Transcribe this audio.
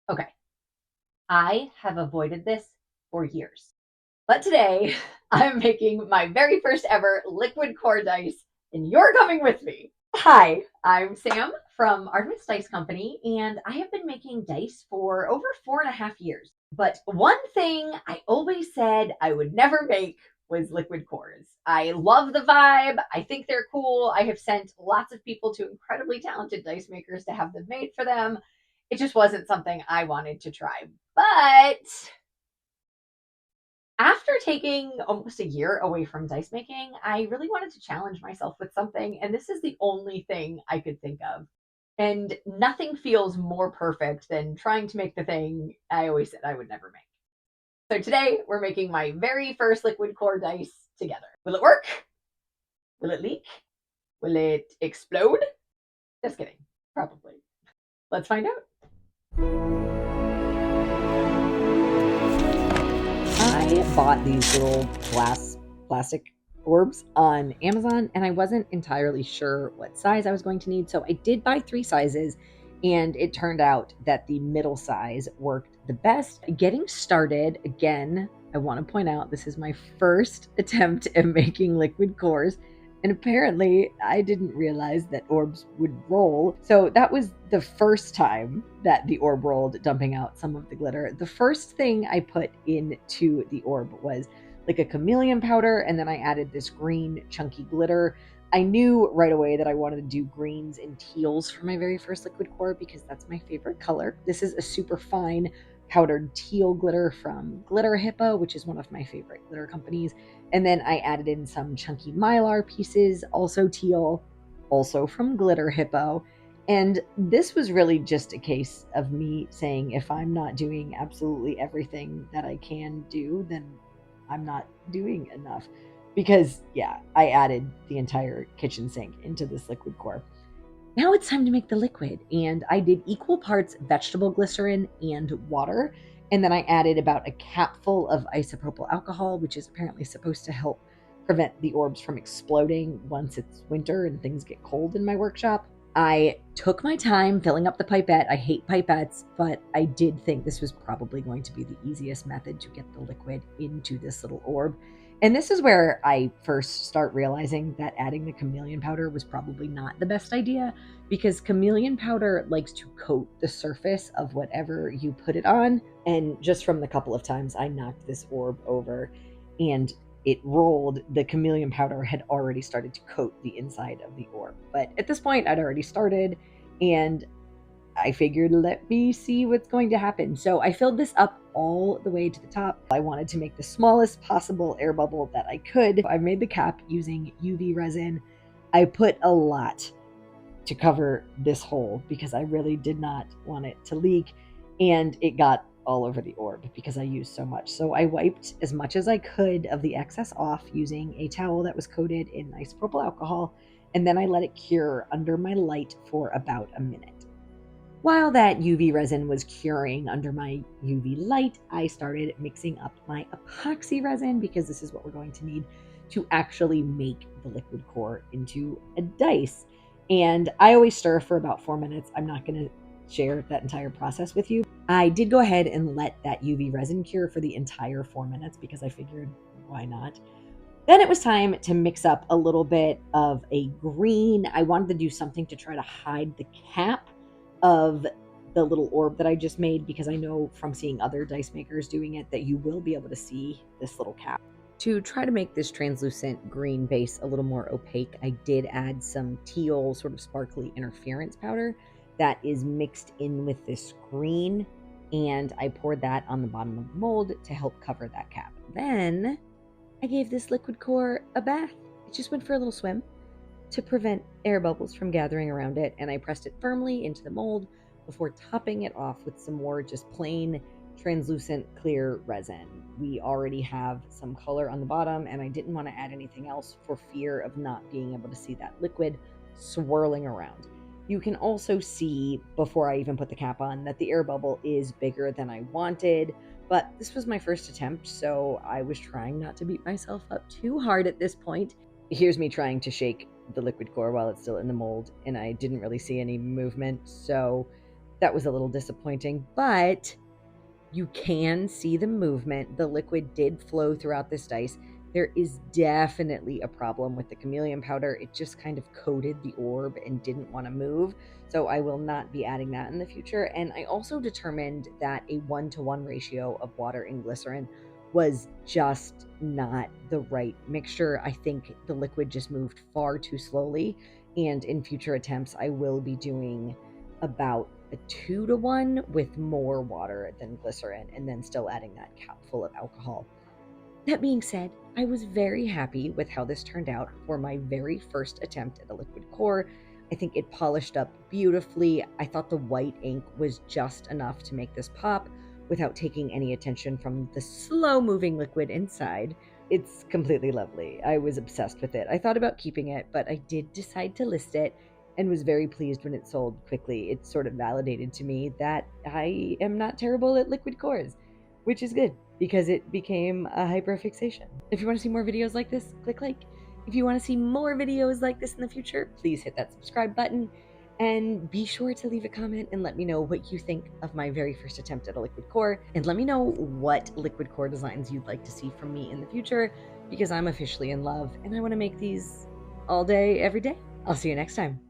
Okay, I have avoided this for years. But today, I'm making my very first ever liquid core dice, and you're coming with me. Hi, I'm Sam from Artemis Dice Company, and I have been making dice for over 4.5 years. But one thing I always said I would never make was liquid cores. I love the vibe. I think they're cool. I have sent lots of people to incredibly talented dice makers to have them made for them. It just wasn't something I wanted to try. But after taking almost a year away from dice making, I really wanted to challenge myself with something, and this is the only thing I could think of. And nothing feels more perfect than trying to make the thing I always said I would never make. So today, we're making my very first liquid core dice together. Will it work? Will it leak? Will it explode? Just kidding. Probably. Let's find out. I bought these little glass plastic orbs on Amazon and I wasn't entirely sure what size I was going to need. So I did buy 3 sizes and it turned out that the middle size worked the best. Getting started, again, I want to point out this is my first attempt at making liquid cores. And apparently, I didn't realize that orbs would roll. So that was the first time that the orb rolled, dumping out some of the glitter. The first thing I put into the orb was like a chameleon powder, and then I added this green chunky glitter. I knew right away that I wanted to do greens and teals for my very first liquid core because that's my favorite color. This is a super fine powdered teal glitter from Glitter Hippo, which is one of my favorite glitter companies. And then I added in some chunky mylar pieces, also teal, also from Glitter Hippo. And this was really just a case of me saying if I'm not doing absolutely everything that I can do, then I'm not doing enough. Because, yeah, I added the entire kitchen sink into this liquid core. Now it's time to make the liquid, and I did equal parts vegetable glycerin and water, and then I added about a capful of isopropyl alcohol, which is apparently supposed to help prevent the orbs from exploding once it's winter and things get cold in my workshop. I took my time filling up the pipette. I hate pipettes, but I did think this was probably going to be the easiest method to get the liquid into this little orb. And this is where I first start realizing that adding the chameleon powder was probably not the best idea because chameleon powder likes to coat the surface of whatever you put it on. And just from the couple of times I knocked this orb over and it rolled, the chameleon powder had already started to coat the inside of the orb. But at this point, I'd already started and I figured, let me see what's going to happen. So I filled this up all the way to the top. I wanted to make the smallest possible air bubble that I could. I made the cap using UV resin. I put a lot to cover this hole because I really did not want it to leak, and it got all over the orb because I used so much. So I wiped as much as I could of the excess off using a towel that was coated in isopropyl alcohol, and then I let it cure under my light for about a minute. While that UV resin was curing under my UV light, I started mixing up my epoxy resin because this is what we're going to need to actually make the liquid core into a dice. And I always stir for about 4 minutes. I'm not going to share that entire process with you. I did go ahead and let that UV resin cure for the entire 4 minutes because I figured, why not? Then it was time to mix up a little bit of a green. I wanted to do something to try to hide the cap of the little orb that I just made because I know from seeing other dice makers doing it that you will be able to see this little cap. To try to make this translucent green base a little more opaque, I did add some teal, sort of sparkly interference powder that is mixed in with this green, and I poured that on the bottom of the mold to help cover that cap. Then I gave this liquid core a bath. It just went for a little swim to prevent air bubbles from gathering around it, and I pressed it firmly into the mold before topping it off with some more just plain translucent clear resin. We already have some color on the bottom, and I didn't want to add anything else for fear of not being able to see that liquid swirling around. You can also see, before I even put the cap on, that the air bubble is bigger than I wanted, but this was my first attempt, so I was trying not to beat myself up too hard at this point. Here's me trying to shake the liquid core while it's still in the mold, and I didn't really see any movement, so That was a little disappointing, but you can see the movement. The liquid did flow throughout this dice. There is definitely a problem with the chameleon powder. It just kind of coated the orb and didn't want to move. So I will not be adding that in the future. And I also determined that a 1-to-1 ratio of water and glycerin was just not the right mixture. I think the liquid just moved far too slowly. And in future attempts, I will be doing about a 2-to-1 with more water than glycerin, and then still adding that cap full of alcohol. That being said, I was very happy with how this turned out for my very first attempt at a liquid core. I think it polished up beautifully. I thought the white ink was just enough to make this pop without taking any attention from the slow moving liquid inside. It's completely lovely. I was obsessed with it. I thought about keeping it, but I did decide to list it and was very pleased when it sold quickly. It sort of validated to me that I am not terrible at liquid cores, which is good because it became a hyperfixation. If you want to see more videos like this, click like. If you want to see more videos like this in the future, please hit that subscribe button and be sure to leave a comment and let me know what you think of my very first attempt at a liquid core, and let me know what liquid core designs you'd like to see from me in the future, because I'm officially in love and I want to make these all day, every day. I'll see you next time.